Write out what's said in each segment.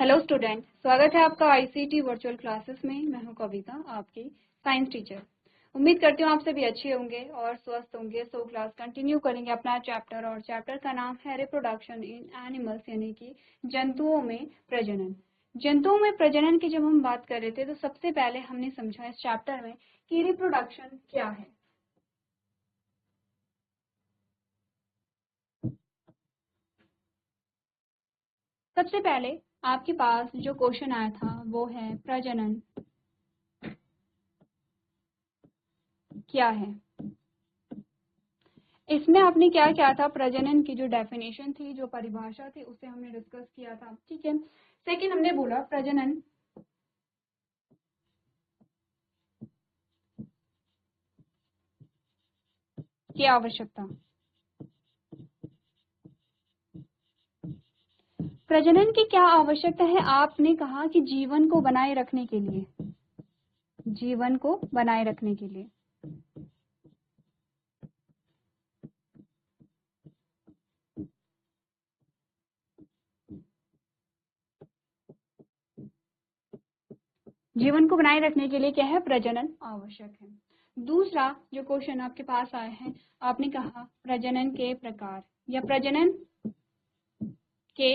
Hello student, स्वागत है आपका आईसीटी वर्चुअल क्लासेस में। मैं हूं कविता, आपकी साइंस टीचर। उम्मीद करती हूं आप सभी अच्छे होंगे और स्वस्थ होंगे। सो क्लास कंटिन्यू करेंगे अपना चैप्टर, और चैप्टर का नाम है रिप्रोडक्शन इन एनिमल्स, यानी कि जंतुओं में प्रजनन। जंतुओं में प्रजनन की जब हम बात कर रहे थे तो सबसे पहले हमने समझा इस चैप्टर में कि रिप्रोडक्शन क्या है। सबसे पहले आपके पास जो क्वेश्चन आया था वो है प्रजनन क्या है। इसमें आपने क्या किया था, प्रजनन की जो डेफिनेशन थी, जो परिभाषा थी, उसे हमने डिस्कस किया था। ठीक है। सेकंड हमने बोला प्रजनन की आवश्यकता। प्रजनन की क्या आवश्यकता है? आपने कहा कि जीवन को बनाए रखने के लिए, जीवन को बनाए रखने के लिए। जीवन को बनाए रखने के लिए क्या है? प्रजनन आवश्यक है। दूसरा जो क्वेश्चन आपके पास आया है, आपने कहा प्रजनन के प्रकार या प्रजनन के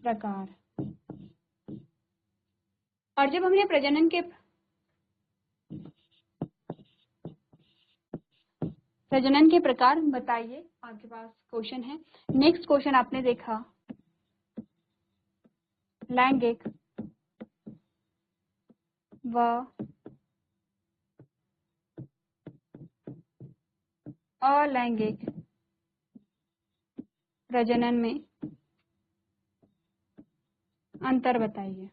प्रकार। और जब हमने प्रजनन के प्रकार बताइए, आपके पास क्वेश्चन है। नेक्स्ट क्वेश्चन आपने देखा लैंगिक व अलैंगिक प्रजनन में अंतर बताइए।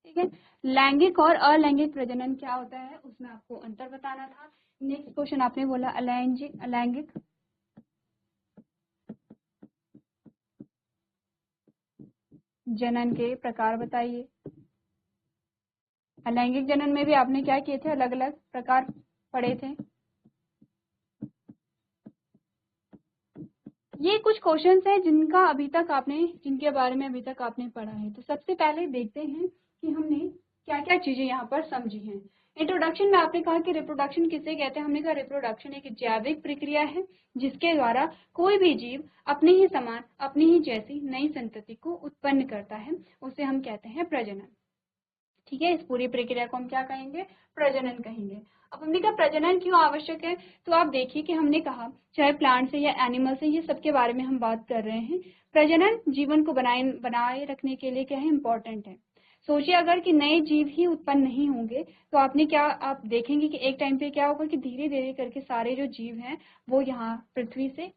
ठीक है, लैंगिक और अलैंगिक प्रजनन क्या होता है उसमें आपको अंतर बताना था। नेक्स्ट क्वेश्चन आपने बोला अलैंगिक जनन के प्रकार बताइए। अलैंगिक जनन में भी आपने क्या किए थे, अलग अलग प्रकार पढ़े थे। ये कुछ क्वेश्चंस हैं जिनके बारे में अभी तक आपने पढ़ा है। तो सबसे पहले देखते हैं कि हमने क्या क्या चीजें यहाँ पर समझी हैं। इंट्रोडक्शन में आपने कहा कि रिप्रोडक्शन किसे कहते हैं। हमने कहा रिप्रोडक्शन एक जैविक प्रक्रिया है जिसके द्वारा कोई भी जीव अपने ही समान, अपनी ही जैसी नई संतति को उत्पन्न करता है, उसे हम कहते हैं प्रजनन। ठीक है, इस पूरी प्रक्रिया को हम क्या कहेंगे? प्रजनन कहेंगे। अब हमने कहा प्रजनन क्यों आवश्यक है, तो आप देखिए कि हमने कहा चाहे प्लांट से या एनिमल से, ये सब के बारे में हम बात कर रहे हैं। प्रजनन जीवन को बनाए रखने के लिए क्या है, इंपॉर्टेंट है। सोचिए अगर कि नए जीव ही उत्पन्न नहीं होंगे तो आप देखेंगे कि एक टाइम पे क्या होगा कि धीरे धीरे करके सारे जो जीव हैं वो यहाँ पृथ्वी से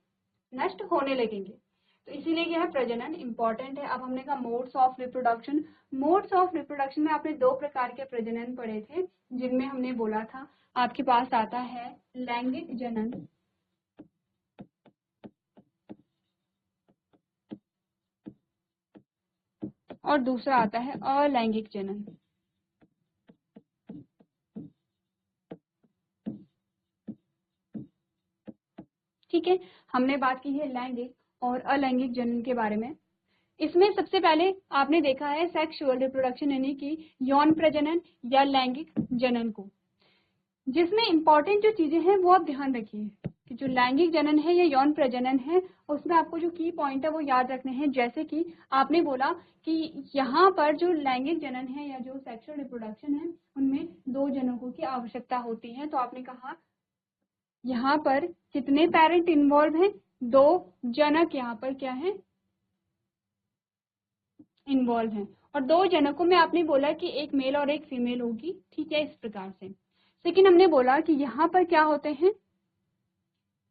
नष्ट होने लगेंगे। तो इसीलिए क्या है, प्रजनन इंपॉर्टेंट है। अब हमने कहा modes of reproduction. Modes of reproduction में आपने दो प्रकार के प्रजनन पढ़े थे, जिनमें हमने बोला था आपके पास आता है लैंगिक जनन और दूसरा आता है अलैंगिक जनन। ठीक है, हमने बात की है लैंगिक और अलैंगिक जनन के बारे में। इसमें सबसे पहले आपने देखा है सेक्सुअल रिप्रोडक्शन, यानी कि यौन प्रजनन या लैंगिक जनन को, जिसमें इंपॉर्टेंट जो चीजें हैं वो आप ध्यान रखिए कि जो लैंगिक जनन है या यौन प्रजनन है उसमें आपको जो की पॉइंट है वो याद रखने हैं। जैसे कि आपने बोला कि यहाँ पर जो लैंगिक जनन है या जो सेक्सुअल रिप्रोडक्शन है उनमें दो जनकों की आवश्यकता होती है। तो आपने कहा यहाँ पर कितने पेरेंट इन्वॉल्व हैं? दो जनक यहाँ पर क्या है, इन्वॉल्व हैं। और दो जनकों में आपने बोला कि एक मेल और एक फीमेल होगी। ठीक है, इस प्रकार से। लेकिन हमने बोला कि यहाँ पर क्या होते हैं,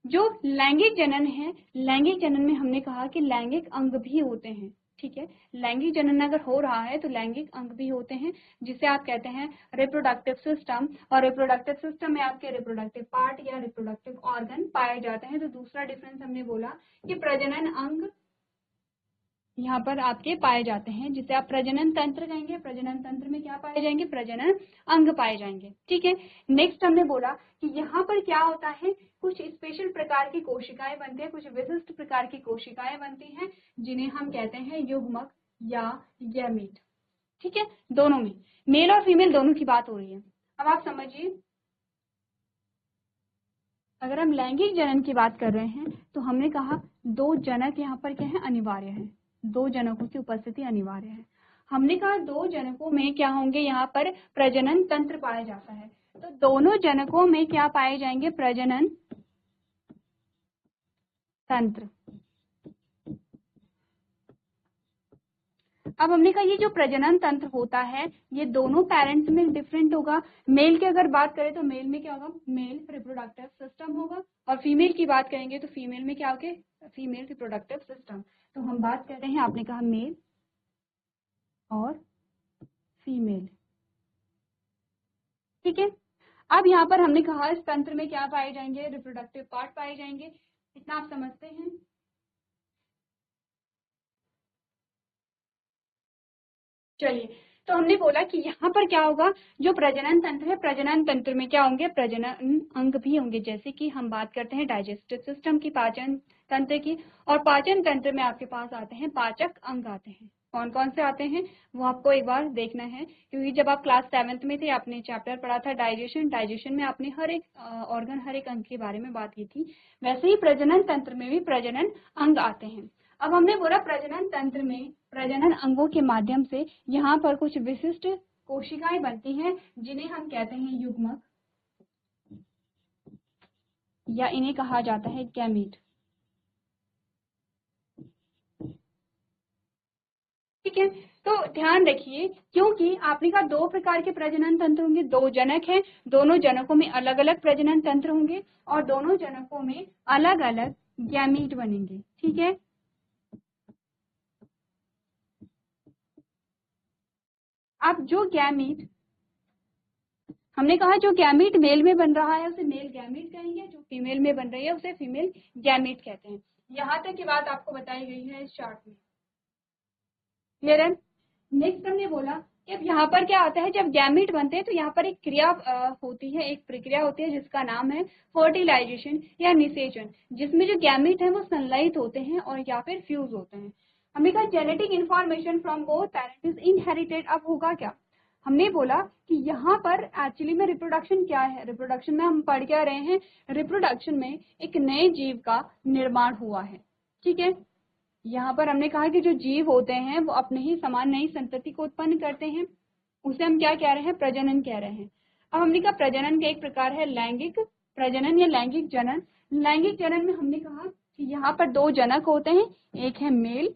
जो लैंगिक जनन है, लैंगिक जनन में हमने कहा कि लैंगिक अंग भी होते हैं। ठीक है, लैंगिक जनन अगर हो रहा है तो लैंगिक अंग भी होते हैं, जिसे आप कहते हैं रिप्रोडक्टिव सिस्टम। और रिप्रोडक्टिव सिस्टम में आपके रिप्रोडक्टिव पार्ट या रिप्रोडक्टिव ऑर्गन पाए जाते हैं। तो दूसरा डिफरेंस हमने बोला कि प्रजनन अंग यहाँ पर आपके पाए जाते हैं, जिसे आप प्रजनन तंत्र कहेंगे। प्रजनन तंत्र में क्या पाए जाएंगे? प्रजनन अंग पाए जाएंगे। ठीक है। नेक्स्ट हमने बोला कि यहाँ पर क्या होता है, कुछ स्पेशल प्रकार की कोशिकाएं बनती है, कुछ विशिष्ट प्रकार की कोशिकाएं बनती हैं, जिन्हें हम कहते हैं युग्मक या गैमीट। ठीक है, दोनों में मेल और फीमेल दोनों की बात हो रही है। अब आप समझिए, अगर हम लैंगिक जनन की बात कर रहे हैं तो हमने कहा 2 जनक यहाँ पर क्या है? अनिवार्य है। 2 जनकों की उपस्थिति अनिवार्य है। हमने कहा 2 जनकों में क्या होंगे? यहाँ पर प्रजनन तंत्र पाया जाता है। तो दोनों जनकों में क्या पाए जाएंगे? प्रजनन तंत्र। अब हमने कहा ये जो प्रजनन तंत्र होता है ये दोनों पेरेंट्स में डिफरेंट होगा। मेल की अगर बात करें तो मेल में क्या होगा? मेल रिप्रोडक्टिव सिस्टम होगा, और फीमेल की बात करेंगे तो फीमेल में क्या होगा? Female reproductive system. तो हम बात कर रहे हैं, आपने कहा मेल और फीमेल। ठीक है। अब यहाँ पर हमने कहा इस तंत्र में क्या पाए जाएंगे? रिप्रोडक्टिव पार्ट पाए जाएंगे। इतना आप समझते हैं? चलिए, तो हमने बोला कि यहाँ पर क्या होगा? जो प्रजनन तंत्र है, प्रजनन तंत्र में क्या होंगे? प्रजनन अंग भी होंगे। जैसे कि हम बात करते हैं डाइजेस्टिव सिस्टम की, पाचन तंत्र की, और पाचन तंत्र में आपके पास आते हैं पाचक अंग आते हैं। कौन कौन से आते हैं वो आपको एक बार देखना है, क्योंकि जब आप क्लास 7th में थे आपने चैप्टर पढ़ा था डाइजेशन। डाइजेशन में आपने हर एक ऑर्गन, हर एक अंग के बारे में बात की थी। वैसे ही प्रजनन तंत्र में भी प्रजनन अंग आते हैं। अब हमने बोला प्रजनन तंत्र में प्रजनन अंगों के माध्यम से यहाँ पर कुछ विशिष्ट कोशिकाएं बनती हैं, जिन्हें हम कहते हैं युग्मक, या इन्हें कहा जाता है गैमीट। ठीक है, तो ध्यान रखिए, क्योंकि आपने कहा 2 प्रकार के प्रजनन तंत्र होंगे, 2 जनक हैं, दोनों जनकों में अलग अलग प्रजनन तंत्र होंगे और दोनों जनकों में अलग अलग गैमीट बनेंगे। ठीक है। अब जो गैमीट, हमने कहा जो गैमीट मेल में बन रहा है उसे मेल गैमीट कहेंगे, जो फीमेल में बन रही है उसे फीमेल गैमीट कहते हैं। यहाँ तक की बात आपको बताई गई है इस चार्ट में। क्लियर है? नेक्स्ट हमने बोला कि अब यहाँ पर क्या आता है, जब गैमीट बनते हैं तो यहाँ पर एक क्रिया होती है, एक प्रक्रिया होती है जिसका नाम है फर्टिलाइजेशन या निषेचन, जिसमें जो गैमीट है वो संलयित होते हैं और या फिर फ्यूज होते हैं। हमने कहा genetic information from both parents is inherited. अब होगा क्या? हमने बोला कि यहाँ पर एक्चुअली में रिप्रोडक्शन क्या है? रिप्रोडक्शन में हम पढ़ क्या रहे हैं? रिप्रोडक्शन में एक नए जीव का निर्माण हुआ है। ठीक है। यहाँ पर हमने कहा कि जो जीव होते हैं वो अपने ही समान नई संतति को उत्पन्न करते हैं, उसे हम क्या कह रहे हैं? प्रजनन कह रहे हैं। अब हमने कहा प्रजनन का एक प्रकार है लैंगिक प्रजनन या लैंगिक जनन। लैंगिक जनन में हमने कहा कि यहाँ पर 2 जनक होते हैं, एक है मेल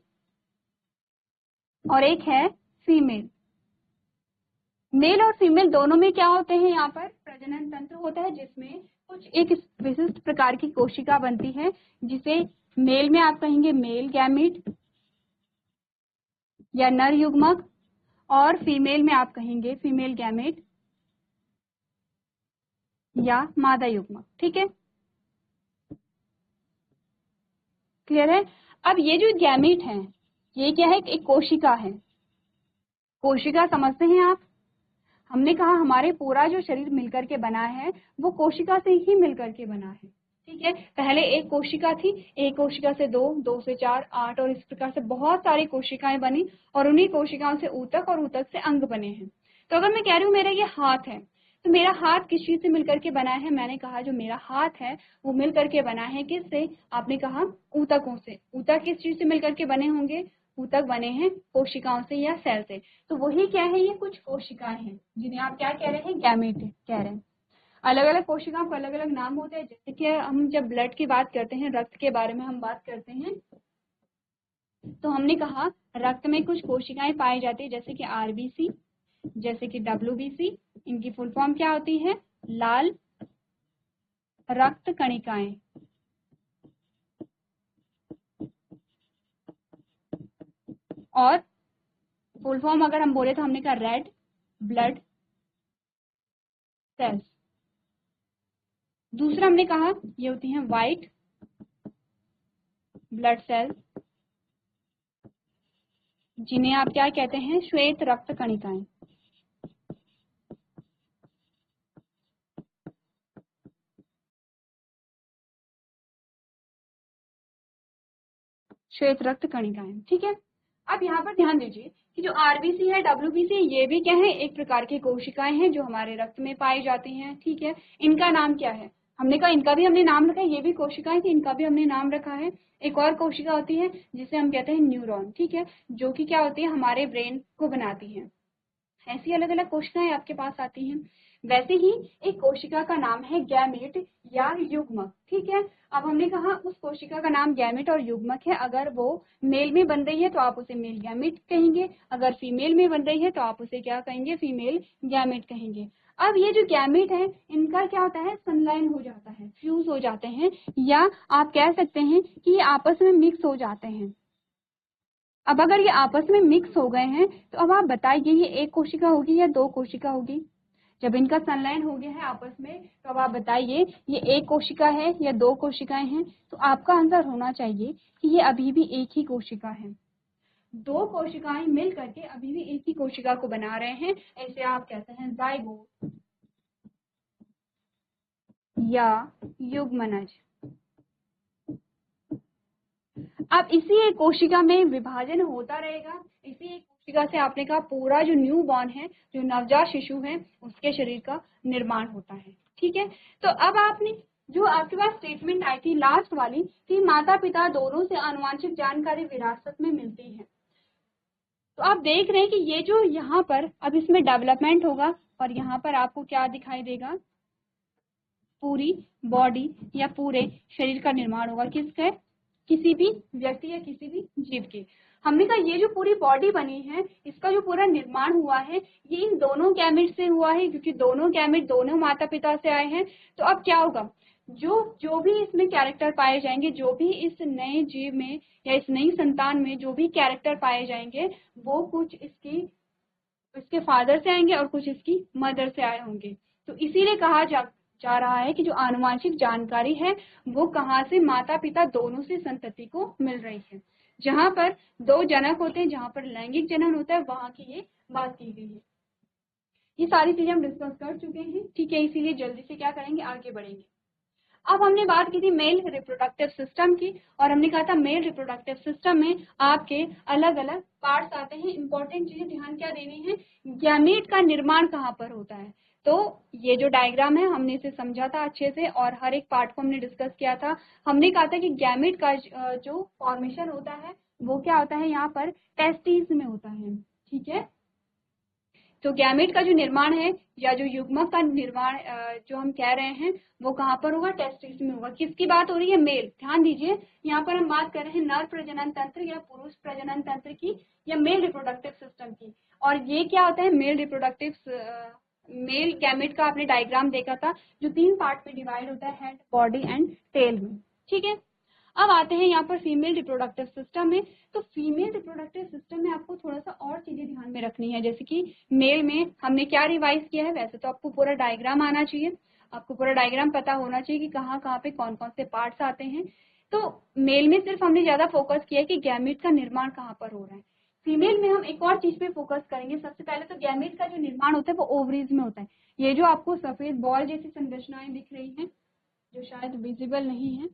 और एक है फीमेल। मेल और फीमेल दोनों में क्या होते हैं? यहाँ पर प्रजनन तंत्र होता है, जिसमें कुछ एक विशिष्ट प्रकार की कोशिका बनती है, जिसे मेल में आप कहेंगे मेल गैमीट या नर युग्मक, और फीमेल में आप कहेंगे फीमेल गैमेट या मादा युग्मक। ठीक है, क्लियर है? अब ये जो गैमेट है ये क्या है? एक कोशिका है। कोशिका समझते हैं आप? हमने कहा हमारे पूरा जो शरीर मिलकर के बना है वो कोशिका से ही मिलकर के बना है। ठीक है, पहले एक कोशिका थी, एक कोशिका से 2, 2 से 4, 8 और इस प्रकार से बहुत सारी कोशिकाएं बनी, और उन्हीं कोशिकाओं से ऊतक और ऊतक से अंग बने हैं। तो अगर मैं कह रही हूँ मेरा ये हाथ है, तो मेरा हाथ किस चीज से मिलकर के बना है? मैंने कहा जो मेरा हाथ है वो मिलकर के बना है किससे? आपने कहा ऊतकों से। ऊतक किस चीज से मिलकर के बने होंगे? ऊतक बने हैं कोशिकाओं से या सेल से। तो वही क्या है? ये कुछ कोशिकाएं हैं जिन्हें आप क्या कह रहे हैं? गैमेट कह रहे हैं। अलग अलग कोशिकाओं को अलग अलग नाम होते हैं। जैसे कि हम जब ब्लड की बात करते हैं, रक्त के बारे में हम बात करते हैं, तो हमने कहा रक्त में कुछ कोशिकाएं पाई जाती है, जैसे कि आरबीसी, जैसे कि डब्ल्यूबीसी। इनकी फुल फॉर्म क्या होती है? लाल रक्त कणिकाएं। और फुल फॉर्म अगर हम बोले तो हमने कहा रेड ब्लड सेल्स। दूसरा हमने कहा ये होती हैं व्हाइट ब्लड सेल्स। जिन्हें आप क्या कहते हैं, श्वेत रक्त कणिकाएं। श्वेत रक्त कणिकाएं, ठीक है। अब यहाँ पर ध्यान दीजिए कि जो आरबीसी है, डब्ल्यूबीसी, ये भी क्या है, एक प्रकार की कोशिकाएं हैं जो हमारे रक्त में पाई जाती हैं, ठीक है। इनका नाम क्या है, हमने कहा इनका भी हमने नाम रखा है, ये भी कोशिकाएं थी, इनका भी हमने नाम रखा है। एक और कोशिका होती है जिसे हम कहते हैं न्यूरॉन, ठीक है, जो कि क्या होती है, हमारे ब्रेन को बनाती है। ऐसी अलग अलग कोशिकाएं आपके पास आती हैं। वैसे ही एक कोशिका का नाम है गैमेट या युग्मक, ठीक है। अब हमने कहा उस कोशिका का नाम गैमेट और युग्मक है। अगर वो मेल में बन रही है तो आप उसे मेल गैमेट कहेंगे, अगर फीमेल में बन रही है तो आप उसे क्या कहेंगे, फीमेल गैमेट कहेंगे। अब ये जो गैमेट है, इनका क्या होता है, संलयन हो जाता है, फ्यूज हो जाते हैं, या आप कह सकते हैं कि ये आपस में मिक्स हो जाते हैं। अब अगर ये आपस में मिक्स हो गए हैं तो अब आप बताइए ये एक कोशिका होगी या दो कोशिका होगी। जब इनका संलयन हो गया है आपस में तो अब आप बताइए ये एक कोशिका है या दो कोशिकाएं हैं। तो आपका आंसर होना चाहिए कि ये अभी भी एक ही कोशिका है। दो कोशिकाएं मिल करके अभी भी एक ही कोशिका को बना रहे हैं, ऐसे आप कहते हैं जाइगोट या युग्मनज। अब इसी एक कोशिका में विभाजन होता रहेगा, इसी एक कोशिका से आपने कहा पूरा जो न्यू बॉर्न है, जो नवजात शिशु है, उसके शरीर का निर्माण होता है, ठीक है। तो अब आपने जो आपके पास स्टेटमेंट आई थी लास्ट वाली कि माता पिता दोनों से आनुवंशिक जानकारी विरासत में मिलती है, तो आप देख रहे हैं कि ये जो यहाँ पर अब इसमें डेवलपमेंट होगा और यहाँ पर आपको क्या दिखाई देगा, पूरी बॉडी या पूरे शरीर का निर्माण होगा। किसका, किसी भी व्यक्ति या किसी भी जीव के। हमने कहा ये जो पूरी बॉडी बनी है, इसका जो पूरा निर्माण हुआ है, ये इन दोनों गैमेट से हुआ है, क्योंकि दोनों गैमेट दोनों माता पिता से आए हैं। तो अब क्या होगा, जो भी इसमें कैरेक्टर पाए जाएंगे, जो भी इस नए जीव में या इस नई संतान में जो भी कैरेक्टर पाए जाएंगे, वो कुछ इसके फादर से आएंगे और कुछ इसकी मदर से आए होंगे। तो इसीलिए कहा जा रहा है कि जो आनुवंशिक जानकारी है वो कहाँ से, माता पिता दोनों से संतति को मिल रही है। जहां पर दो जनक होते हैं, जहां पर लैंगिक जनन होता है, वहां की ये बात की गई है। ये सारी चीजें हम डिस्कस कर चुके हैं, ठीक है। इसीलिए जल्दी से क्या करेंगे, आगे बढ़ेंगे। अब हमने बात की थी मेल रिप्रोडक्टिव सिस्टम की, और हमने कहा था मेल रिप्रोडक्टिव सिस्टम में आपके अलग अलग पार्ट्स आते हैं। इंपॉर्टेंट चीजें ध्यान क्या देनी है, गैमीट का निर्माण कहाँ पर होता है। तो ये जो डायग्राम है हमने इसे समझा था अच्छे से और हर एक पार्ट को हमने डिस्कस किया था। हमने कहा था कि गैमीट का जो फॉर्मेशन होता है वो क्या होता है, यहाँ पर टेस्टिस में होता है, ठीक है। तो गैमेट का जो निर्माण है या जो युग्मक का निर्माण जो हम कह रहे हैं वो कहाँ पर होगा, टेस्टिस में होगा। किसकी बात हो रही है, मेल। ध्यान दीजिए यहाँ पर हम बात कर रहे हैं नर प्रजनन तंत्र या पुरुष प्रजनन तंत्र की, या मेल रिप्रोडक्टिव सिस्टम की। और ये क्या होता है, मेल रिप्रोडक्टिव मेल गैमेट का आपने डायग्राम देखा था जो 3 पार्ट में डिवाइड होता है, हेड, बॉडी एंड टेल में, ठीक है। अब आते हैं यहाँ पर फीमेल रिप्रोडक्टिव सिस्टम में। तो फीमेल रिप्रोडक्टिव सिस्टम में आपको थोड़ा सा और चीजें ध्यान में रखनी है, जैसे कि मेल में हमने क्या रिवाइज किया है। वैसे तो आपको पूरा डायग्राम आना चाहिए, आपको पूरा डायग्राम पता होना चाहिए कि कहाँ कहाँ पे कौन कौन से पार्ट्स आते हैं। तो मेल में सिर्फ हमने ज्यादा फोकस किया कि गैमेट का निर्माण कहाँ पर हो रहा है। फीमेल में हम एक और चीज पे फोकस करेंगे। सबसे पहले तो गैमेट का जो निर्माण होता है वो ओवरीज में होता है। ये जो आपको सफेद बॉल जैसी संरचनाएं दिख रही हैं, जो शायद विजिबल नहीं है,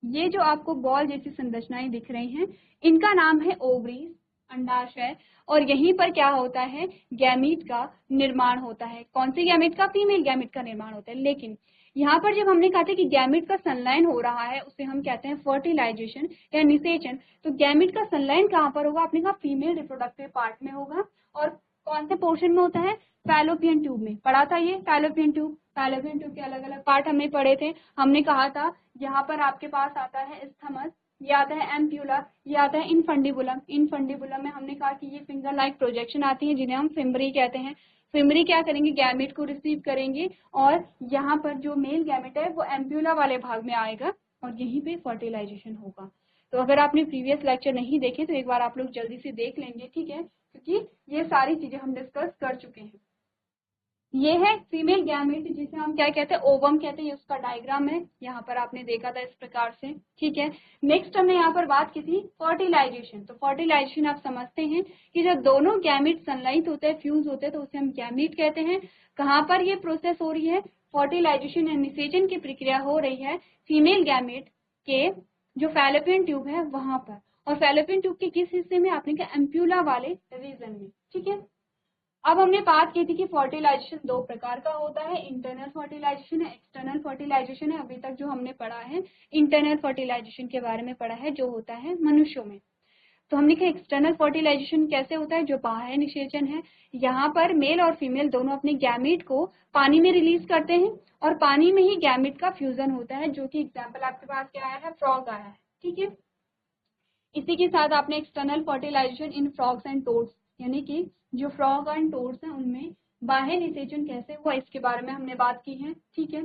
ये जो आपको बॉल जैसी संरचनाएं दिख रही हैं, इनका नाम है ओवरीज, अंडाशय। और यहीं पर क्या होता है, गैमीट का निर्माण होता है। कौन से गैमीट का, फीमेल गैमीट का निर्माण होता है। लेकिन यहाँ पर जब हमने कहा था कि गैमीट का संलयन हो रहा है, उसे हम कहते हैं फर्टिलाइजेशन या निषेचन। तो गैमीट का संलयन कहाँ पर होगा, आपने कहा फीमेल रिप्रोडक्टिव पार्ट में होगा। और कौन से पोर्शन में होता है, फैलोपियन ट्यूब में। पढ़ा था ये फैलोपियन ट्यूब, फैलोपियन ट्यूब के अलग अलग पार्ट हमने पढ़े थे। हमने कहा था यहाँ पर आपके पास आता है स्थमस, ये आता है एम्प्यूला, ये आता है इनफंडिबुलम। इनफंडिबुलम में हमने कहा कि ये फिंगर लाइक प्रोजेक्शन आती है जिन्हें हम फिम्बरी कहते हैं। फिम्बरी क्या करेंगे, गैमेट को रिसीव करेंगे और यहाँ पर जो मेल गैमेट है वो एम्प्यूला वाले भाग में आएगा और यहीं पे फर्टिलाइजेशन होगा। तो अगर आपने प्रीवियस लेक्चर नहीं देखे तो एक बार आप लोग जल्दी से देख लेंगे, ठीक है, क्योंकि ये सारी चीजें हम डिस्कस कर चुके हैं। ये है फीमेल गैमेट जिसे हम क्या कहते हैं, ओवम कहते हैं। ये उसका डायग्राम है, यहाँ पर आपने देखा था इस प्रकार से। ठीक है, नेक्स्ट हमने यहाँ पर बात की थी फर्टिलाइजेशन। तो फर्टिलाइजेशन आप समझते हैं कि जब दोनों गैमेट सनलाइट होते हैं, फ्यूज होते हैं, तो उसे हम गैमेट कहते हैं। कहाँ पर ये प्रोसेस हो रही है, फर्टिलाइजेशन या निषेचन की प्रक्रिया हो रही है फीमेल गैमेट के जो फैलोपियन ट्यूब है वहां पर। और फैलोपियन ट्यूब के किस हिस्से में, आपने कहा एम्प्यूला वाले रीजन में। ठीक है, अब हमने बात की थी कि फर्टिलाइजेशन दो प्रकार का होता है, इंटरनल फर्टिलाइजेशन है, एक्सटर्नल फर्टिलाइजेशन है। अभी तक जो हमने पढ़ा है इंटरनल फर्टिलाइजेशन के बारे में पढ़ा है, जो होता है मनुष्यों में। तो हमने कहा एक्सटर्नल फर्टिलाइजेशन कैसे होता है, जो बाह्य निषेचन है। यहाँ पर मेल और फीमेल दोनों अपने गैमेट को पानी में रिलीज करते हैं और पानी में ही गैमेट का फ्यूजन होता है, जो कि एग्जाम्पल आपके पास क्या आया है, फ्रॉग आया है। ठीक है, इसी के साथ आपने external fertilization in frogs and toads, यानी कि जो फ्रॉग एंड टोड्स हैं उनमें बाह्य निषेचन कैसे हुआ, इसके बारे में हमने बात की है। ठीक है,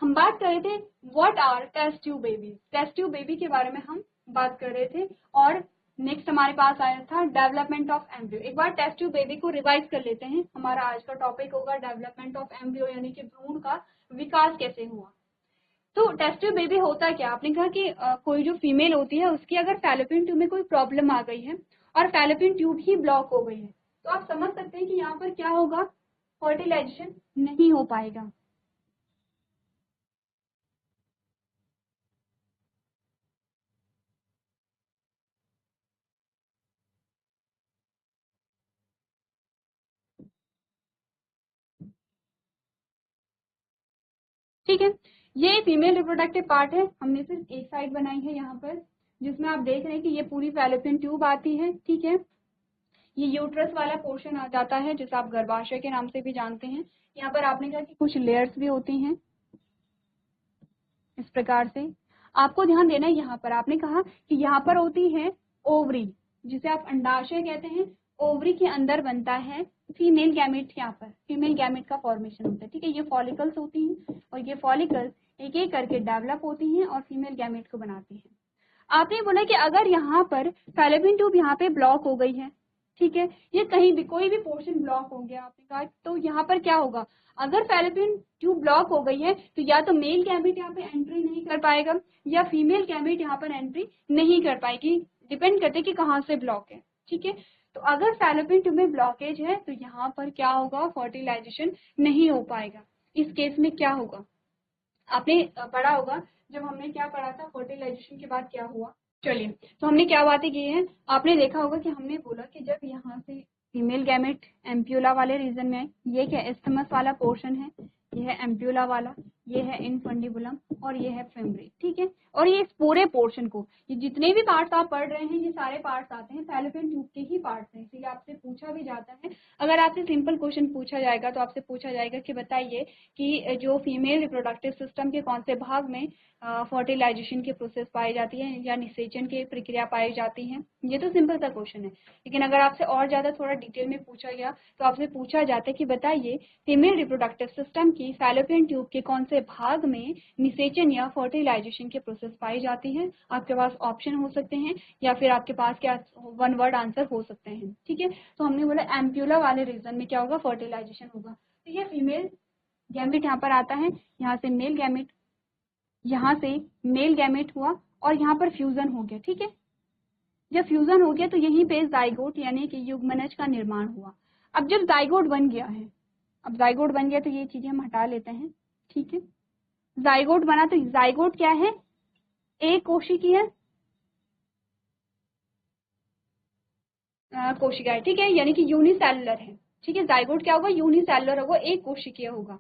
हम बात कर रहे थे what are test tube baby, test tube baby के बारे में हम बात कर रहे थे। और नेक्स्ट हमारे पास आया था डेवलपमेंट ऑफ एम्ब्रियो। एक बार टेस्ट ट्यूब बेबी को रिवाइज कर लेते हैं। हमारा आज का टॉपिक होगा डेवलपमेंट ऑफ एम्ब्रियो, यानी कि भ्रूण का विकास कैसे हुआ। तो टेस्ट ट्यूब बेबी होता क्या, आपने कहा कि कोई जो फीमेल होती है उसकी अगर फैलोपियन ट्यूब में कोई प्रॉब्लम आ गई है और फैलोपियन ट्यूब ही ब्लॉक हो गई है, तो आप समझ सकते हैं कि यहाँ पर क्या होगा, फर्टिलाइजेशन नहीं हो पाएगा। ठीक है, ये फीमेल रिप्रोडक्टिव पार्ट है, हमने सिर्फ एक साइड बनाई है यहाँ पर, जिसमें आप देख रहे हैं कि ये पूरी फैलोपियन ट्यूब आती है। ठीक है, ये यूट्रस वाला पोर्शन आ जाता है, जिसे आप गर्भाशय के नाम से भी जानते हैं। यहाँ पर आपने कहा कि कुछ लेयर्स भी होती हैं इस प्रकार से। आपको ध्यान देना है, यहाँ पर आपने कहा कि यहाँ पर होती है ओवरी, जिसे आप अंडाशय कहते हैं। ओवरी के अंदर बनता है फीमेल गैमेट, यहाँ पर फीमेल गैमेट का फॉर्मेशन होता है। ठीक है, ये फॉलिकल्स होती हैं और ये फॉलिकल्स एक एक करके डेवलप होती हैं और फीमेल गैमेट को बनाती हैं। आपने बोला कि अगर यहाँ पर फैलोपियन ट्यूब यहाँ पे ब्लॉक हो गई है, ठीक है, ये कहीं भी कोई भी पोर्शन ब्लॉक हो गया आपने कहा, तो यहाँ पर क्या होगा, अगर फैलोपियन ट्यूब ब्लॉक हो गई है तो या तो मेल गैमेट यहाँ पे एंट्री नहीं कर पाएगा या फीमेल गैमेट यहाँ पर एंट्री नहीं कर पाएगी, डिपेंड करते कि कहाँ से ब्लॉक है। ठीक है, तो अगर फैलोपियन ट्यूब में ब्लॉकेज है तो यहाँ पर क्या होगा, फर्टिलाइजेशन नहीं हो पाएगा। इस केस में क्या होगा, आपने पढ़ा होगा जब हमने क्या पढ़ा था, फर्टिलाइजेशन के बाद क्या हुआ। चलिए, तो हमने क्या बातें की हैं, आपने देखा होगा कि हमने बोला कि जब यहाँ से फीमेल गैमेट एम्प्यूला वाले रीजन में, ये क्या एस्थमस वाला पोर्शन है, ये है एम्प्यूला वाला, ये है इनफंडिबुलम और ये है फेमरी। ठीक है, और ये इस पूरे पोर्शन को, ये जितने भी पार्ट्स आप पढ़ रहे हैं, ये सारे पार्ट्स आते हैं फैलोपियन ट्यूब के ही पार्ट्स हैं। इसलिए आपसे पूछा भी जाता है, अगर आपसे सिंपल क्वेश्चन पूछा जाएगा तो आपसे पूछा जाएगा कि बताइए कि जो फीमेल रिप्रोडक्टिव सिस्टम के कौन से भाग में फर्टिलाइजेशन की प्रोसेस पाई जाती है या निषेचन की प्रक्रिया पाई जाती है। ये तो सिंपल सा क्वेश्चन है, लेकिन अगर आपसे और ज्यादा थोड़ा डिटेल में पूछा गया तो आपसे पूछा जाता है कि बताइए फीमेल रिप्रोडक्टिव सिस्टम की फैलोपियन ट्यूब के कौन से भाग में निषेचन या फर्टिलाइजेशन की प्रोसेस पाई जाती है। आपके पास ऑप्शन हो सकते हैं या फिर आपके पास क्या वन वर्ड आंसर हो सकते हैं। ठीक है, तो हमने बोला एम्प्यूला वाले रीजन में क्या होगा, फर्टिलाइजेशन होगा। तो ये फीमेल गैमेट यहाँ पर आता है, यहाँ से मेल गैमेट, यहाँ से मेल गैमेट हुआ और यहाँ पर फ्यूजन हो गया। ठीक है, जब फ्यूजन हो गया तो यहीं पे जाइगोट यानी कि युग्मनज का निर्माण हुआ। अब जब जाइगोट बन गया है, अब जाइगोट बन गया तो ये चीजें हम हटा लेते हैं। ठीक है, जाइगोट बना तो जाइगोट क्या है, एक कोशिकीय कोशिका है। ठीक है, यानी कि यूनिसेलुलर है। ठीक है, जाइगोट क्या होगा, यूनिसेलुलर होगा, एक कोशिकीय होगा।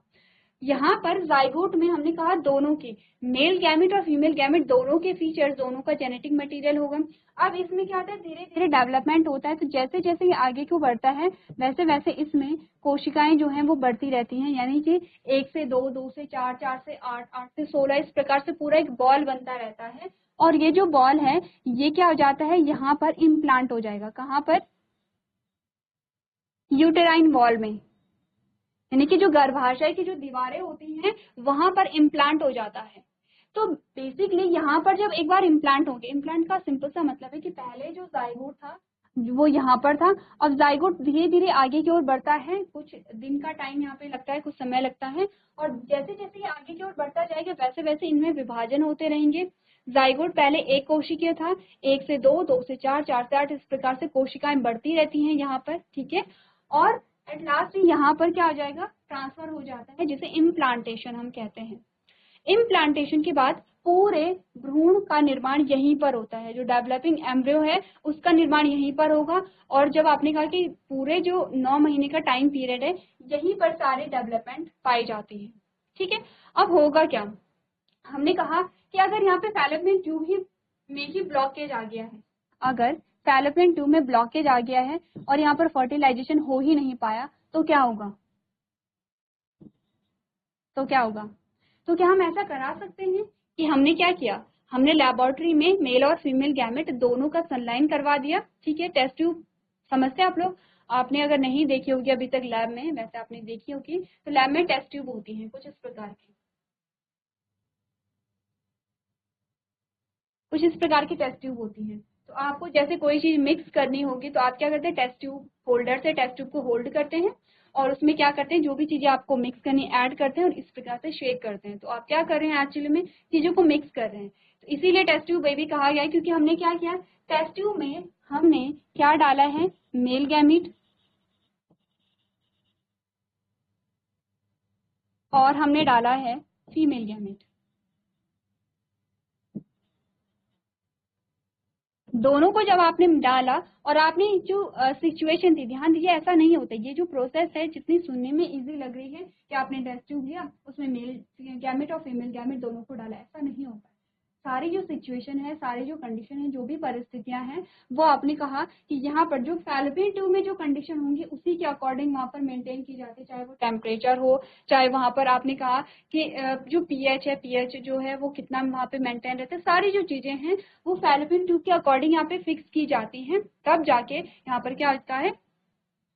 यहाँ पर जाइगोट में हमने कहा दोनों के, मेल गैमेट और फीमेल गैमेट दोनों के फीचर्स, दोनों का जेनेटिक मटेरियल होगा। अब इसमें क्या होता है, धीरे धीरे डेवलपमेंट होता है, तो जैसे जैसे ये आगे को बढ़ता है वैसे वैसे इसमें कोशिकाएं जो हैं वो बढ़ती रहती हैं, यानी कि 1 से 2, 2 से 4, 4 से 8, 8 से 16, इस प्रकार से पूरा एक बॉल बनता रहता है। और ये जो बॉल है ये क्या हो जाता है, यहाँ पर इम्प्लांट हो जाएगा, कहाँ पर, यूटेराइन वॉल में, यानी कि जो गर्भाशय की जो दीवारें होती हैं वहां पर इम्प्लांट हो जाता है। तो बेसिकली यहाँ पर जब एक बार इम्प्लांट होंगे, इम्प्लांट का सिंपल सा मतलब है कि पहले जो जाइगोट था वो यहाँ पर था। अब जाइगोट धीरे धीरे आगे की ओर बढ़ता है, कुछ दिन का टाइम यहाँ पे लगता है, कुछ समय लगता है, और जैसे जैसे ये आगे की ओर बढ़ता जाएगा वैसे वैसे इनमें विभाजन होते रहेंगे। जाइगोट पहले एक कोशिकीय था, 1 से 2, 2 से 4, 4 से 8, इस प्रकार से कोशिकाएं बढ़ती रहती हैं यहाँ पर, ठीक है। और एट लास्ट यहाँ पर क्या हो जाएगा, ट्रांसफर हो जाता है, जिसे इम्प्लांटेशन हम कहते हैं। इम्प्लांटेशन के बाद पूरे भ्रूण का निर्माण यहीं पर होता है, जो डेवलपिंग एम्ब्रियो है उसका निर्माण यहीं पर होगा। और जब आपने कहा कि पूरे जो 9 महीने का टाइम पीरियड है, यहीं पर सारे डेवलपमेंट पाई जाती है, ठीक है। अब होगा क्या, हमने कहा कि अगर यहाँ पे फैलोपियन ट्यूब में ही ब्लॉकेज आ गया है, अगर फैलोपियन ट्यूब में ब्लॉकेज आ गया है और यहाँ पर फर्टिलाइजेशन हो ही नहीं पाया, तो क्या होगा, तो क्या होगा, तो क्या हम ऐसा करा सकते हैं कि हमने क्या किया, हमने लेबोरेटरी में मेल और फीमेल गैमेट दोनों का संलाइन करवा दिया, ठीक है। टेस्ट ट्यूब समझते हैं आप लोग, आपने अगर नहीं देखी होगी अभी तक लैब में, वैसे आपने देखी होगी, तो लैब में टेस्ट ट्यूब होती हैं कुछ इस प्रकार की, कुछ इस प्रकार की टेस्ट ट्यूब होती हैं। तो आपको जैसे कोई चीज मिक्स करनी होगी तो आप क्या करते हैं, टेस्ट ट्यूब होल्डर से टेस्ट ट्यूब को होल्ड करते हैं और उसमें क्या करते हैं, जो भी चीजें आपको मिक्स करनी ऐड करते हैं और इस प्रकार से शेक करते हैं। तो आप क्या कर रहे हैं, एक्चुअली में चीजों को मिक्स कर रहे हैं। तो इसीलिए टेस्ट ट्यूब बेबी कहा गया है, क्योंकि हमने क्या किया, टेस्ट ट्यूब में हमने क्या डाला है, मेल गैमीट और हमने डाला है फीमेल गैमीट। दोनों को जब आपने डाला और आपने जो सिचुएशन थी, ध्यान दीजिए ऐसा नहीं होता, ये जो प्रोसेस है जितनी सुनने में इजी लग रही है कि आपने टेस्ट ट्यूब लिया, उसमें मेल गैमेट और फीमेल गैमेट दोनों को डाला, ऐसा नहीं होता। सारी जो सिचुएशन है, सारी जो कंडीशन है, जो भी परिस्थितियां हैं, वो आपने कहा कि यहाँ पर जो फैलोपियन ट्यूब में जो कंडीशन होंगी उसी के अकॉर्डिंग वहां पर मेंटेन की जाती है, चाहे वो टेम्परेचर हो, चाहे वहां पर आपने कहा कि जो पीएच है, पीएच जो है वो कितना वहां पे मेंटेन रहता है, सारी जो चीजें हैं वो फैलोपियन ट्यूब के अकॉर्डिंग यहाँ पे फिक्स की जाती हैं। तब जाके यहाँ पर क्या होता है,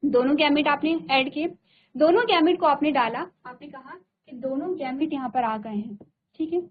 दोनों गैमेट आपने ऐड किए, दोनों गैमेट को आपने डाला, आपने कहा कि दोनों गैमेट यहाँ पर आ गए हैं, ठीक है,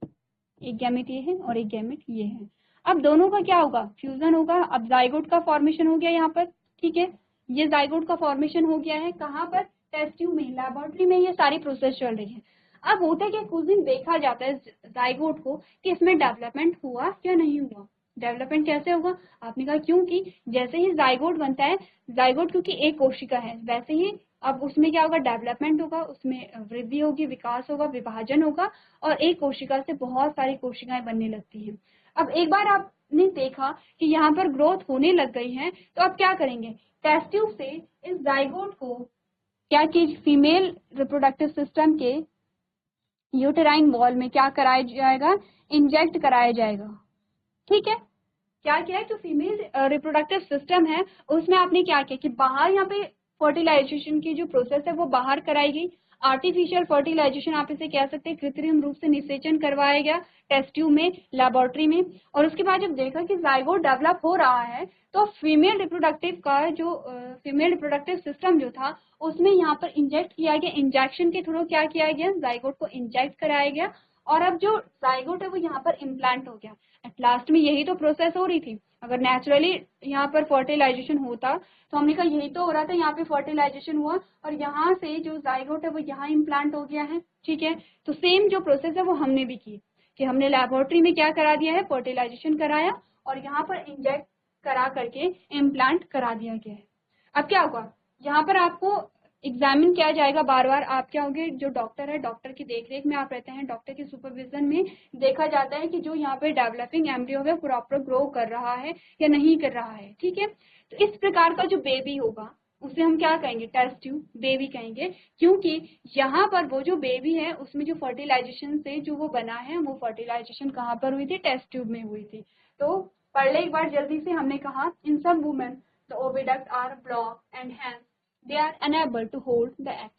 एक गैमेट ये है और एक गैमेट ये है। अब दोनों का क्या होगा, फ्यूजन होगा। अब जाइगोट का फॉर्मेशन हो गया यहाँ पर, ठीक है, ये जाइगोट का फॉर्मेशन हो गया है, कहाँ पर, टेस्ट ट्यूब में, लेबोरेटरी में ये सारी प्रोसेस चल रही है। अब होता है कि कुछ दिन देखा जाता है जाइगोट को कि इसमें डेवलपमेंट हुआ या नहीं हुआ। डेवलपमेंट कैसे होगा, आपने कहा क्योंकि जैसे ही जाइगोट बनता है, जाइगोट क्योंकि एक कोशिका है, वैसे ही अब उसमें क्या होगा, डेवलपमेंट होगा, उसमें वृद्धि होगी, विकास होगा, विभाजन होगा, और एक कोशिका से बहुत सारी कोशिकाएं बनने लगती हैं। अब एक बार आपने देखा कि यहाँ पर ग्रोथ होने लग गई है, तो आप क्या करेंगे, टेस्ट ट्यूब से इस जाइगोट को क्या चीज, फीमेल रिप्रोडक्टिव सिस्टम के यूटेराइन वॉल में क्या कराया जाएगा, इंजेक्ट कराया जाएगा, ठीक है। क्या किया है, जो फीमेल रिप्रोडक्टिव सिस्टम है उसमें आपने क्या किया कि बाहर यहाँ पे फर्टिलाइजेशन की जो प्रोसेस है वो बाहर कराई गई, आर्टिफिशियल फर्टिलाइजेशन आप इसे कह सकते हैं, कृत्रिम रूप से निषेचन करवाया गया टेस्ट ट्यूब में, लेबोरेटरी में। और उसके बाद जब देखा कि जाइगोट डेवलप हो रहा है, तो फीमेल रिप्रोडक्टिव का जो फीमेल रिप्रोडक्टिव सिस्टम जो था उसमें यहाँ पर इंजेक्ट किया गया, इंजेक्शन के थ्रू क्या किया गया, जाइगोट को इंजेक्ट कराया गया, और अब जो जाइगोट है वो यहाँ पर इम्प्लांट हो गया। एट लास्ट में यही तो प्रोसेस हो रही थी, अगर नेचुरली यहाँ पर फर्टिलाइजेशन होता तो हमने कहा यही तो हो रहा था, यहाँ पे फर्टिलाइजेशन हुआ और यहाँ से जो जाइगोट है वो यहाँ इम्प्लांट हो गया है, ठीक है। तो सेम जो प्रोसेस है वो हमने भी की, कि हमने लेबोरेटरी में क्या करा दिया है, फर्टिलाइजेशन कराया और यहाँ पर इंजेक्ट करा करके इम्प्लांट करा दिया गया है। अब क्या होगा, यहाँ पर आपको एग्जामिन किया जाएगा बार बार, आप क्या होंगे, जो डॉक्टर है, डॉक्टर की देखरेख में आप रहते हैं, डॉक्टर के सुपरविजन में देखा जाता है कि जो यहाँ पे डेवलपिंग एम्ब्रियो है प्रॉपर ग्रो कर रहा है या नहीं कर रहा है, ठीक है। तो इस प्रकार का जो बेबी होगा उसे हम क्या कहेंगे, टेस्ट ट्यूब बेबी कहेंगे, क्योंकि यहाँ पर वो जो बेबी है उसमें जो फर्टिलाइजेशन से जो वो बना है, वो फर्टिलाइजेशन कहाँ पर हुई थी, टेस्ट ट्यूब में हुई थी। तो पढ़ ले एक बार जल्दी से, हमने कहा in some women the oviduct are blocked and hence they are unable to hold the eggs.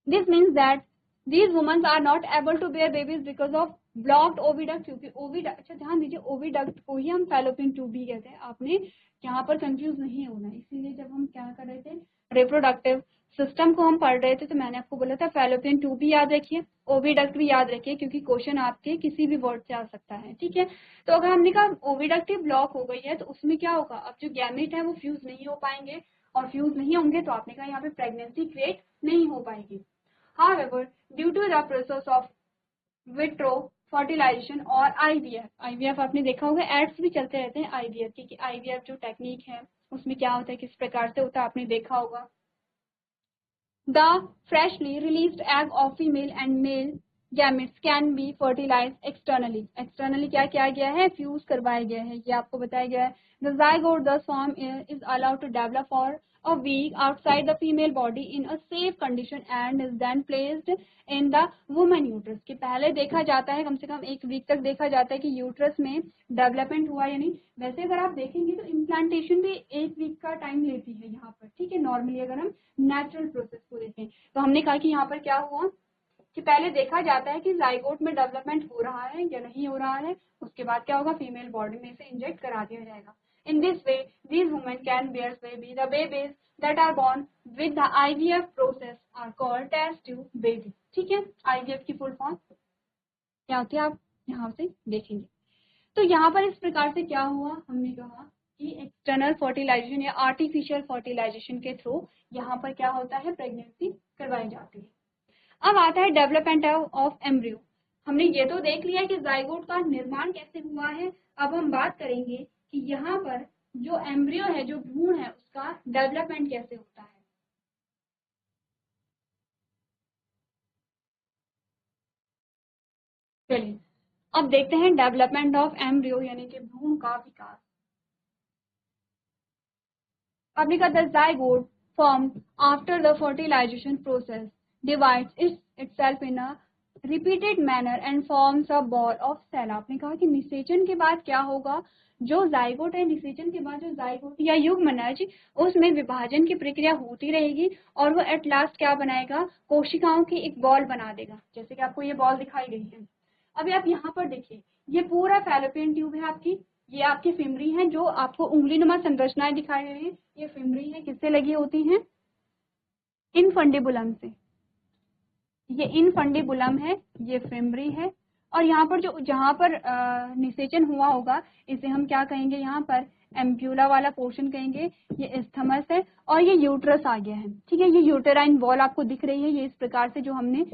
This means that these women are not able to bear babies because of blocked oviduct, क्योंकि oviduct, अच्छा ध्यान दीजिए, oviduct को ही हम fallopian tube भी कहते हैं, आपने यहाँ पर कंफ्यूज नहीं होना है। इसीलिए जब हम क्या कर रहे थे, रिप्रोडक्टिव सिस्टम को हम पढ़ रहे थे, तो मैंने आपको बोला था फैलोपियन ट्यूब भी याद रखिए, ओविडक्ट भी याद रखिए, क्योंकि क्वेश्चन आपके किसी भी वर्ड से आ सकता है। ठीक है, तो अगर हमने कहा ओविडक्टिव ब्लॉक हो गई है, तो उसमें क्या होगा, अब जो गैमेट है वो फ्यूज नहीं हो पाएंगे, और फ्यूज नहीं होंगे तो आपने कहा यहाँ पे प्रेगनेंसी क्रिएट नहीं हो पाएगी। However, due to the process of vitro fertilization और आईवीएफ आपने देखा होगा, एड्स भी चलते रहते हैं आईवीएफ की, कि आईवीएफ जो टेक्निक है उसमें क्या होता है, किस प्रकार से होता है, आपने देखा होगा। The freshly released egg of female and male gametes can be fertilize externally. Externally क्या किया गया है, फ्यूज करवाया गया है, ये आपको बताया गया है। The zygote thus formed is allowed to develop for a week outside the female body in a safe condition and is then placed in the woman uterus। कि पहले देखा जाता है, कम से कम एक वीक तक देखा जाता है कि यूट्रस में डेवलपमेंट हुआ या नहीं। वैसे अगर आप देखेंगे तो इम्प्लांटेशन भी एक वीक का टाइम लेती है यहाँ पर। ठीक है, नॉर्मली अगर हम नेचुरल प्रोसेस को देखें, तो हमने कहा कि यहाँ पर क्या हुआ कि पहले देखा जाता है कि जाइगोट में डेवलपमेंट हो रहा है या नहीं हो रहा है, उसके बाद क्या होगा, फीमेल बॉडी में से इंजेक्ट करा दिया जाएगा। In this way these women can bear baby. The babies that are born with the IVF process are called test tube baby. ठीक है, आईवीएफ की फुल फॉर्म क्या होती है, आप यहाँ से देखेंगे। तो यहाँ पर इस प्रकार से क्या हुआ, हमने कहा कि एक्सटर्नल फर्टिलाइजेशन या आर्टिफिशियल फर्टिलाइजेशन के थ्रू यहाँ पर क्या होता है, प्रेगनेंसी करवाई जाती है। अब आता है डेवलपमेंट ऑफ एम्ब्रियो। हमने ये तो देख लिया कि जाइगोट का निर्माण कैसे हुआ है। अब हम बात करेंगे कि यहाँ पर जो एम्ब्रियो है, जो भ्रूण है, उसका डेवलपमेंट कैसे होता है। चलिए अब देखते हैं डेवलपमेंट ऑफ एम्ब्रियो यानी कि भ्रूण का विकास। आपने कहा the zygote form after the fertilization process divides itself in a repeated manner and forms a ball of cell। आपने कहा कि निषेचन के बाद क्या होगा, जो जाइगोट है, निषेचन के बाद जो जाइगोट या युग्मनज, उसमें विभाजन की प्रक्रिया होती रहेगी और वो एट लास्ट क्या बनाएगा, कोशिकाओं की एक बॉल बना देगा, जैसे कि आपको ये बॉल दिखाई गई है। अभी आप यहाँ पर देखिए, ये पूरा फैलोपियन ट्यूब है आपकी, ये आपकी फिमरी है, जो आपको उंगली नुमा संरचनाएं दिखाई दे रही है, ये फिमरी है, किससे लगी होती हैं, इनफंडिबुलम से। ये इनफंडिबुलम है, ये फिमरी है, और यहाँ पर जो जहाँ पर निषेचन हुआ होगा, इसे हम क्या कहेंगे, यहाँ पर एम्प्यूला वाला पोर्शन कहेंगे, ये इस्थमस है, और ये यूट्रस आ गया है। ठीक है, ये यूटेराइन वॉल आपको दिख रही है, ये इस प्रकार से जो हमने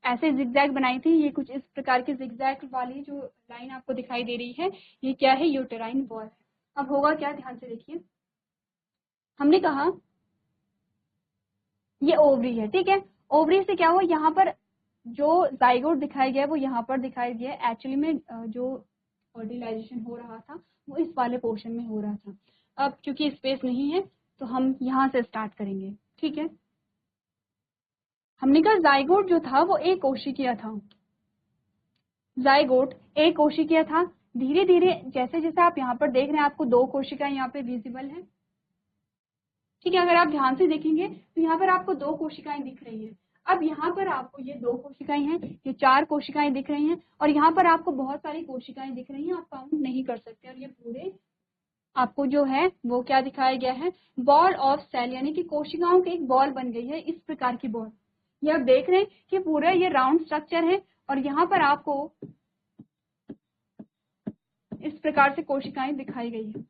ऐसे जिगजैग बनाई थी, ये कुछ इस प्रकार की जिगजैग वाली जो लाइन आपको दिखाई दे रही है, ये क्या है, यूटेराइन वॉल है। अब होगा क्या, ध्यान से देखिए, हमने कहा ये ओवरी है। ठीक है, ओवरी से क्या हुआ, यहाँ पर जो जाइगोट दिखाया गया है वो यहाँ पर दिखाई दिया है। एक्चुअली में जो फर्टिलाइजेशन हो रहा था वो इस वाले पोर्शन में हो रहा था। अब क्योंकि स्पेस नहीं है तो हम यहाँ से स्टार्ट करेंगे। ठीक है, हमने कहा जाइगोट जो था वो एक कोशिकीय था, जाइगोट एक कोशिकीय था। धीरे धीरे जैसे जैसे आप यहाँ पर देख रहे हैं, आपको दो कोशिकाएं यहाँ पे विजिबल है। ठीक है, अगर आप ध्यान से देखेंगे तो यहाँ पर आपको दो कोशिकाएं दिख रही हैं। अब यहाँ पर आपको ये दो कोशिकाएं हैं, ये चार कोशिकाएं दिख रही हैं, और यहाँ पर आपको बहुत सारी कोशिकाएं दिख रही हैं, आप काउंट नहीं कर सकते। और ये पूरे आपको जो है वो क्या दिखाया गया है, बॉल ऑफ सेल, यानी कि कोशिकाओं की एक बॉल बन गई है, इस प्रकार की बॉल। ये आप देख रहे हैं कि पूरा ये राउंड स्ट्रक्चर है, और यहाँ पर आपको इस प्रकार से कोशिकाएं दिखाई गई है।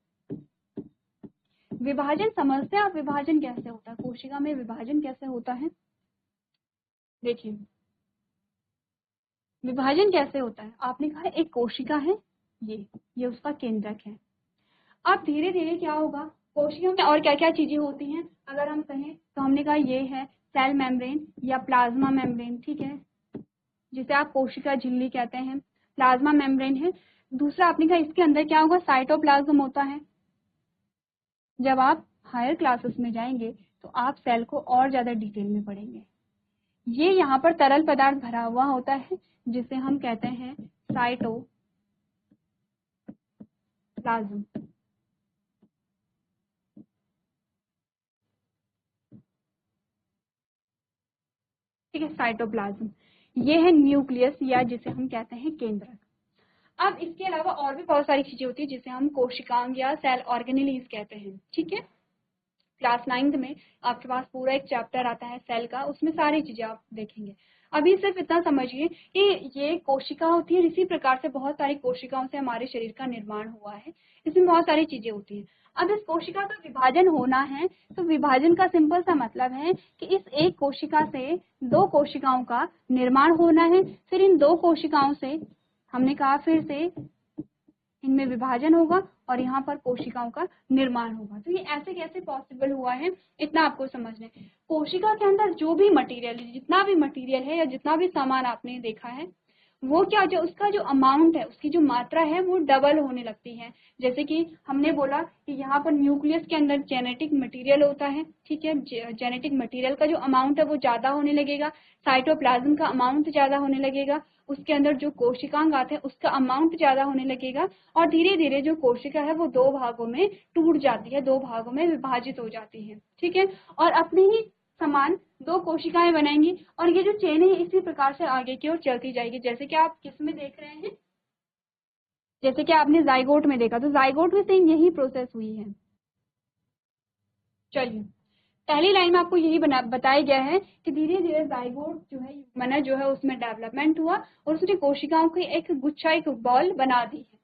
विभाजन समझते हैं आप, विभाजन कैसे होता है, कोशिका में विभाजन कैसे होता है। देखिए विभाजन कैसे होता है, आपने कहा एक कोशिका है, ये उसका केंद्रक है। अब धीरे धीरे क्या होगा, कोशिका में और क्या क्या चीजें होती हैं, अगर हम कहें तो हमने कहा ये है सेल मेम्ब्रेन या प्लाज्मा मेम्ब्रेन। ठीक है, जिसे आप कोशिका झिल्ली कहते हैं, प्लाज्मा मेम्ब्रेन है। दूसरा आपने कहा इसके अंदर क्या होगा, साइटोप्लाज्म होता है। जब आप हायर क्लासेस में जाएंगे तो आप सेल को और ज्यादा डिटेल में पढ़ेंगे। ये यहाँ पर तरल पदार्थ भरा हुआ होता है, जिसे हम कहते हैं साइटोप्लाज्म। ठीक है, साइटोप्लाज्म ये है न्यूक्लियस, या जिसे हम कहते हैं केंद्रक। अब इसके अलावा और भी बहुत सारी चीजें होती है जिसे हम कोशिकांग या सेल ऑर्गेनेलीज कहते हैं। ठीक है, क्लास 9th में आपके पास पूरा एक चैप्टर आता है सेल का, उसमें सारी चीजें आप देखेंगे। अभी सिर्फ इतना समझिए कि ये कोशिका होती है, इसी प्रकार से बहुत सारी कोशिकाओं से हमारे शरीर का निर्माण हुआ है, इसमें बहुत सारी चीजें होती हैं। अब इस कोशिका का विभाजन होना है, तो विभाजन का सिंपल सा मतलब है कि इस एक कोशिका से दो कोशिकाओं का निर्माण होना है, फिर इन दो कोशिकाओं से हमने कहा फिर से इनमें विभाजन होगा और यहाँ पर कोशिकाओं का निर्माण होगा। तो ये ऐसे कैसे पॉसिबल हुआ है, इतना आपको समझना है। कोशिका के अंदर जो भी मटेरियल है, जितना भी मटेरियल है या जितना भी सामान आपने देखा है, वो क्या जो उसका जो अमाउंट है, उसकी जो मात्रा है वो डबल होने लगती है। जैसे कि हमने बोला कि यहाँ पर न्यूक्लियस के अंदर जेनेटिक मटेरियल होता है, ठीक है, जेनेटिक मटेरियल का जो अमाउंट है वो ज्यादा होने लगेगा, साइटोप्लाज्म का अमाउंट ज्यादा होने लगेगा, उसके अंदर जो कोशिकांग आते हैं उसका अमाउंट ज्यादा होने लगेगा, और धीरे धीरे जो कोशिका है वो दो भागों में टूट जाती है, दो भागों में विभाजित हो जाती है। ठीक है, और अपने ही समान दो कोशिकाएं बनाएंगी, और ये जो चेन है इसी प्रकार से आगे की ओर चलती जाएगी। जैसे कि आप किस में देख रहे हैं, जैसे कि आपने जाइगोट में देखा, तो जाइगोट में सेम यही प्रोसेस हुई है। चलिए, पहली लाइन में आपको यही बताया गया है कि धीरे धीरे जाइगोट जो है युग्मनज जो है उसमें डेवलपमेंट हुआ और उसने कोशिकाओं की एक गुच्छा, एक बॉल बना दी है।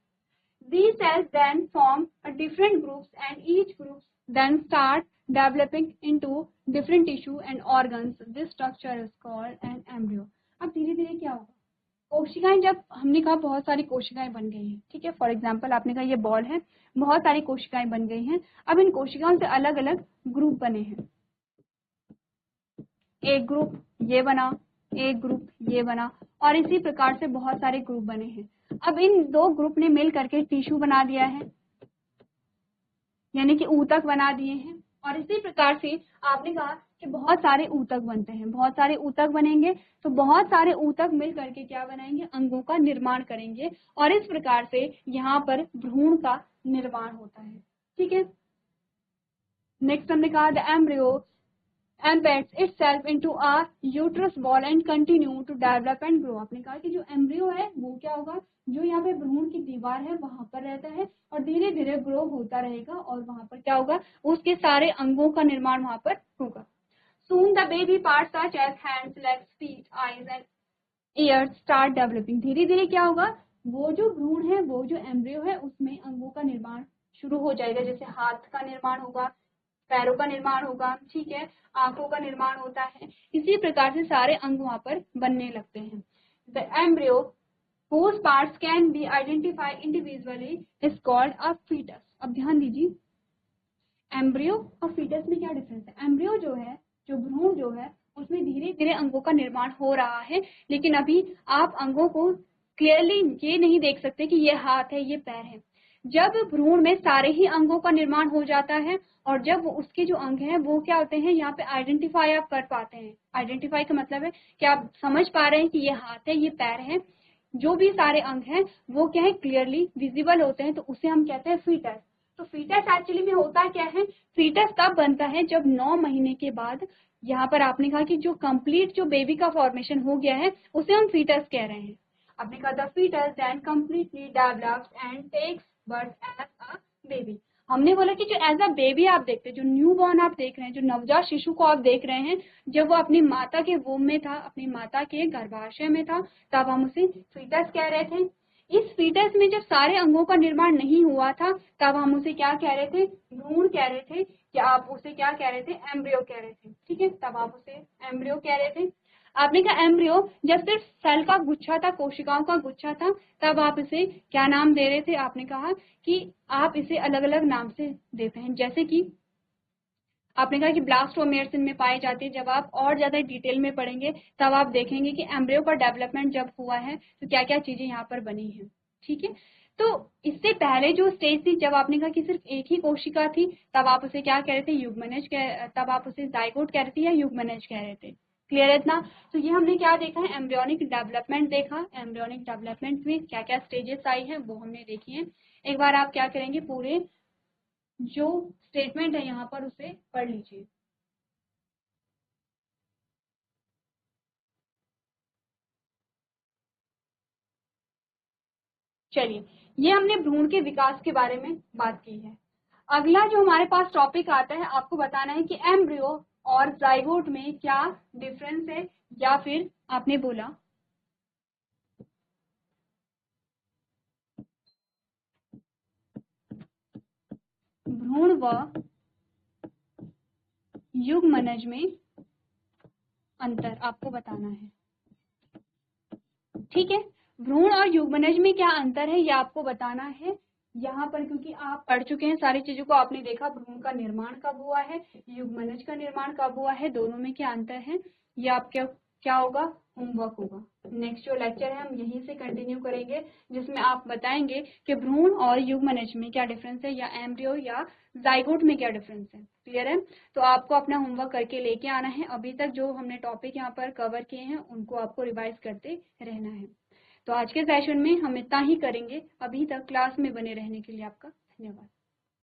These cells then form a different groups and each group then start developing into different tissue and organs. This structure is called an embryo. अब धीरे धीरे क्या होगा, कोशिकाएं, जब हमने कहा बहुत सारी कोशिकाएं बन गई हैं, ठीक है, फॉर एग्जांपल आपने कहा ये बॉल है, बहुत सारी कोशिकाएं बन गई हैं। अब इन कोशिकाओं से अलग अलग ग्रुप बने हैं, एक ग्रुप ये बना, एक ग्रुप ये बना, और इसी प्रकार से बहुत सारे ग्रुप बने हैं। अब इन दो ग्रुप ने मिल करके टिश्यू बना दिया है, यानी कि ऊतक बना दिए हैं, और इसी प्रकार से आपने कहा कि बहुत सारे ऊतक बनते हैं, बहुत सारे ऊतक बनेंगे, तो बहुत सारे ऊतक मिल करके क्या बनाएंगे, अंगों का निर्माण करेंगे, और इस प्रकार से यहाँ पर भ्रूण का निर्माण होता है। ठीक है, नेक्स्ट हमने कहा the embryo embeds itself into a uterus ball and continue to develop and grow। आपने कहा कि जो एम्ब्रियो है वो क्या होगा, जो यहाँ पे भ्रूण की दीवार है वहां पर रहता है और धीरे धीरे ग्रो होता रहेगा, और वहां पर क्या होगा, उसके सारे अंगों का निर्माण वहां पर होगा। Soon the baby parts such as hands, legs, feet, eyes and ears start developing। धीरे धीरे क्या होगा, वो जो भ्रूण है, वो जो एम्ब्रियो है, उसमें अंगों का निर्माण शुरू हो जाएगा। जैसे हाथ का निर्माण होगा, पैरों का निर्माण होगा, ठीक है, आंखों का निर्माण होता है, इसी प्रकार से सारे अंग वहां पर बनने लगते हैं। The embryo whose parts can be identified individually is called a fetus। अब ध्यान दीजिए, एम्ब्रियो और फीटस में क्या डिफरेंस है। एम्ब्रियो जो है, जो भ्रूण जो है, उसमें धीरे धीरे अंगों का निर्माण हो रहा है, लेकिन अभी आप अंगों को क्लियरली ये नहीं देख सकते कि ये हाथ है, ये पैर है। जब भ्रूण में सारे ही अंगों का निर्माण हो जाता है, और जब उसके जो अंग हैं वो क्या होते हैं, यहाँ पे आइडेंटिफाई आप कर पाते हैं। आइडेंटिफाई का मतलब है कि आप समझ पा रहे हैं कि ये हाथ है, ये पैर है, जो भी सारे अंग हैं वो क्या है, क्लियरली विजिबल होते हैं, तो उसे हम कहते हैं फीटस। तो फीटस एक्चुअली में होता क्या है, फीटस तब बनता है जब 9 महीने के बाद, यहाँ पर आपने कहा कि जो कंप्लीट जो बेबी का फॉर्मेशन हो गया है उसे हम फीटस कह रहे हैं। आपने कहा the foetus then completely develops and takes birth as a baby. हमने बोला कि जो एज अ बेबी आप देखते हैं, जो न्यू बॉर्न आप देख रहे हैं, जो नवजात शिशु को आप देख रहे हैं, जब वो अपनी माता के वोम में था, अपनी माता के गर्भाशय में था, तब हम उसे फीटस कह रहे थे। इस फीटस में जब सारे अंगों का निर्माण नहीं हुआ था, तब हम उसे क्या कह रहे थे, भ्रूण कह रहे थे, या आप उसे क्या कह रहे थे, एम्ब्रियो कह रहे थे। ठीक है, तब आप उसे एम्ब्रियो कह रहे थे। आपने कहा एम्ब्रियो जब सिर्फ सेल का गुच्छा था, कोशिकाओं का गुच्छा था, तब आप इसे क्या नाम दे रहे थे। आपने कहा कि आप इसे अलग अलग नाम से देते हैं, जैसे कि आपने कहा कि ब्लास्टोमेर्स इनमें पाए जाते हैं। जब आप और ज्यादा डिटेल में पढ़ेंगे तब आप देखेंगे कि एम्ब्रियो का डेवलपमेंट जब हुआ है तो क्या क्या चीजें यहाँ पर बनी हैं। ठीक है, तो इससे पहले जो स्टेज थी, जब आपने कहा कि सिर्फ एक ही कोशिका थी, तब आप उसे क्या कह रहे थे, युग्मनज, तब आप उसे जाइगोट कह रहे थे या युग्मनज कह रहे थे। क्लियर है इतना। तो ये हमने क्या देखा है, एम्ब्रियोनिक डेवलपमेंट देखा। एम्ब्रियोनिक डेवलपमेंट में क्या क्या स्टेजेस आई हैं वो हमने देखी है। एक बार आप क्या करेंगे, पूरे जो स्टेटमेंट है यहाँ पर उसे पढ़ लीजिए। चलिए, ये हमने भ्रूण के विकास के बारे में बात की है। अगला जो हमारे पास टॉपिक आता है, आपको बताना है कि एम्ब्रियो और जाइगोट में क्या डिफरेंस है, या फिर आपने बोला भ्रूण व युग्मनज में अंतर आपको बताना है। ठीक है, भ्रूण और युग्मनज में क्या अंतर है यह आपको बताना है यहाँ पर, क्योंकि आप पढ़ चुके हैं सारी चीजों को, आपने देखा भ्रूण का निर्माण कब हुआ है, युग्मनज का निर्माण कब हुआ है, दोनों में क्या अंतर है, ये आप क्या होगा, होमवर्क होगा। नेक्स्ट जो लेक्चर है हम यहीं से कंटिन्यू करेंगे, जिसमें आप बताएंगे कि भ्रूण और युग्मनज में क्या डिफरेंस है, या एम्ब्रियो या जाइगोट में क्या डिफरेंस है। क्लियर है? तो आपको अपना होमवर्क करके लेके आना है। अभी तक जो हमने टॉपिक यहाँ पर कवर किए हैं उनको आपको रिवाइज करते रहना है। तो आज के सेशन में हम इतना ही करेंगे। अभी तक क्लास में बने रहने के लिए आपका धन्यवाद।